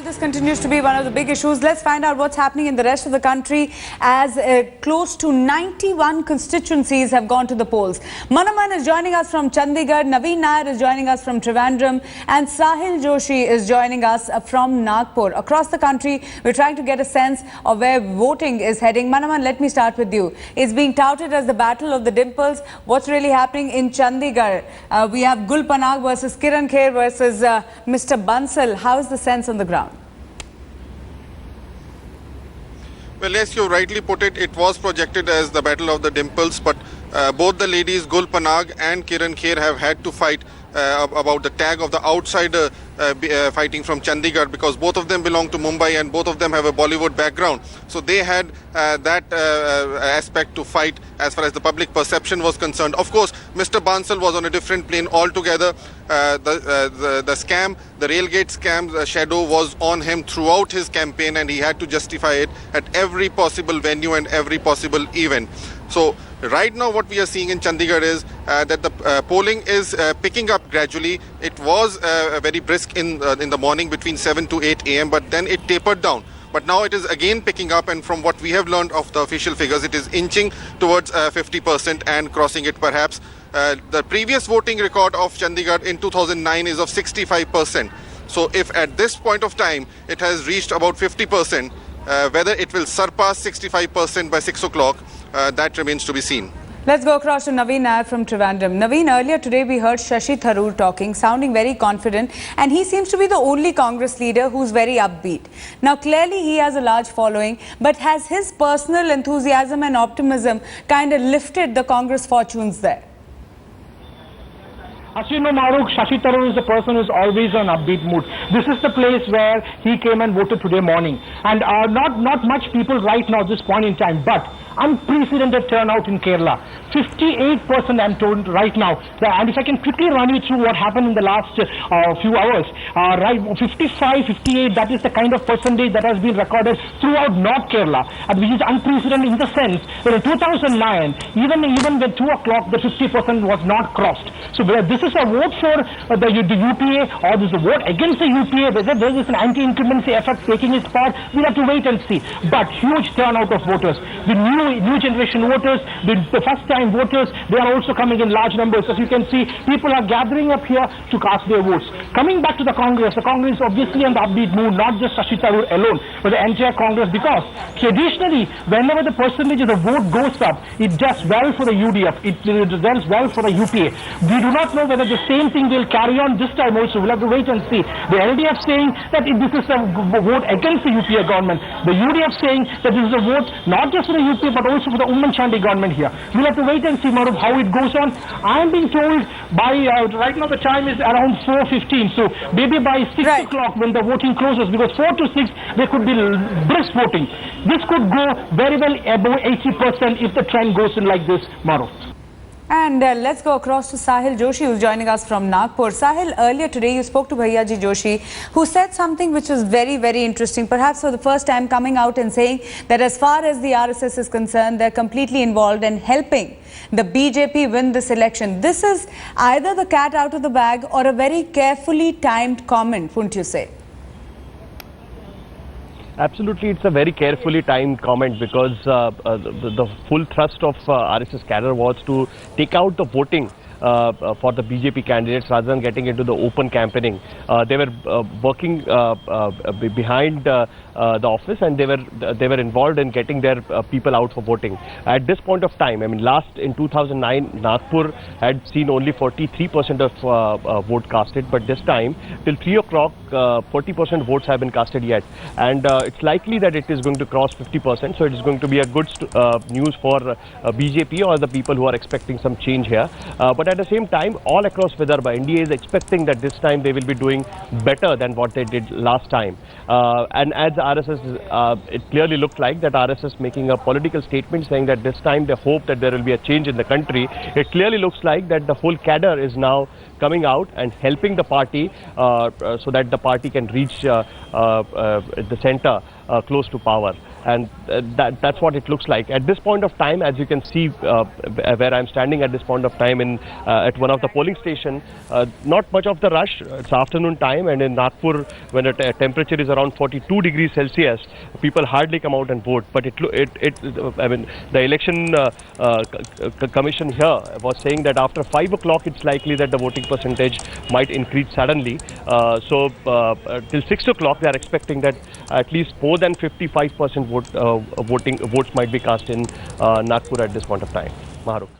While this continues to be one of the big issues, let's find out what's happening in the rest of the country as close to 91 constituencies have gone to the polls. Manaman is joining us from Chandigarh, Naveen Nair is joining us from Trivandrum, and Sahil Joshi is joining us from Nagpur. Across the country, we're trying to get a sense of where voting is heading. Manaman, let me start with you. It's being touted as the battle of the dimples. What's really happening in Chandigarh? We have Gul Panag versus Kiran Kher versus Mr. Bansal. How is the sense on the ground? Well, yes, you rightly put it. It was projected as the battle of the dimples, but both the ladies, Gul Panag and Kiran Kher, have had to fight about the tag of the outsider fighting from Chandigarh, because both of them belong to Mumbai and both of them have a Bollywood background. So they had that aspect to fight as far as the public perception was concerned. Of course, Mr. Bansal was on a different plane altogether. The scam, the Railgate scam, the shadow was on him throughout his campaign, and he had to justify it at every possible venue and every possible event. So right now what we are seeing in Chandigarh is that the polling is picking up gradually. It was very brisk in the morning between 7 to 8 a.m. but then it tapered down. But now it is again picking up, and from what we have learned of the official figures, it is inching towards 50% and crossing it perhaps. The previous voting record of Chandigarh in 2009 is of 65%. So if at this point of time it has reached about 50%, whether it will surpass 65% by 6 o'clock, that remains to be seen. Let's go across to Naveen Nair from Trivandrum. Naveen, earlier today we heard Shashi Tharoor talking, sounding very confident, and he seems to be the only Congress leader who's very upbeat. Now clearly he has a large following, but has his personal enthusiasm and optimism kind of lifted the Congress fortunes there? As you know, Maruk, Shashi Tharoor is a person who is always on upbeat mood. This is the place where he came and voted today morning. And not much people right now at this point in time, but unprecedented turnout in Kerala. 58% I'm told right now. And if I can quickly run you through what happened in the last few hours, right, 55, 58, that is the kind of percentage that has been recorded throughout North Kerala, which is unprecedented in the sense that in 2009, even when 2 o'clock, the 50% was not crossed. So this is a vote for the UPA, or this is a vote against the UPA, whether there is an anti-incumbency effect taking its part, we'll have to wait and see. But huge turnout of voters. The new generation voters, the first-time voters, they are also coming in large numbers. As you can see, people are gathering up here to cast their votes. Coming back to the Congress is obviously on the upbeat mood, not just Shashi Tharoor alone, but the entire Congress, because traditionally, whenever the percentage of the vote goes up, it does well for the UDF, it does well for the UPA. We do not know whether the same thing will carry on this time also. We'll have to wait and see. The LDF saying that this is a vote against the UPA government. The UDF saying that this is a vote not just for the UPA but also for the Umman Chandi government here. We'll have to wait and see, Madhav, how it goes on. I'm being told by, right now the time is around 4:15, so maybe by 6 o'clock when the voting closes, because 4 to 6 there could be brisk voting. This could go very well above 80% if the trend goes in like this, Madhav. And let's go across to Sahil Joshi, who's joining us from Nagpur. Sahil, earlier today you spoke to Bhaiyaji Joshi, who said something which was very, very interesting, perhaps for the first time coming out and saying that as far as the RSS is concerned, they're completely involved in helping the BJP win this election. This is either the cat out of the bag or a very carefully timed comment, wouldn't you say? Absolutely, it's a very carefully timed comment, because the full thrust of RSS cadre was to take out the voting for the BJP candidates rather than getting into the open campaigning. They were working behind the office, and they were involved in getting their people out for voting. At this point of time, I mean, last in 2009, Nagpur had seen only 43% of vote casted, but this time till 3 o'clock, 40% votes have been casted yet, and it's likely that it is going to cross 50%. So it is going to be a good news for BJP or the people who are expecting some change here. But at the same time, all across Vidarbha, NDA is expecting that this time they will be doing better than what they did last time. And as RSS, it clearly looked like that RSS making a political statement saying that this time they hope that there will be a change in the country. It clearly looks like that the whole cadre is now coming out and helping the party so that the party can reach the center close to power. and that's what it looks like at this point of time. As you can see, where I'm standing at this point of time at one of the polling station, not much of the rush. It's afternoon time, and in Nagpur, when the temperature is around 42 degrees Celsius, people hardly come out and vote. But I mean, the election commission here was saying that after 5 o'clock, it's likely that the voting percentage might increase suddenly. So till 6 o'clock, they are expecting that at least more than 55% votes might be cast in Nagpur at this point of time. Mahrukh.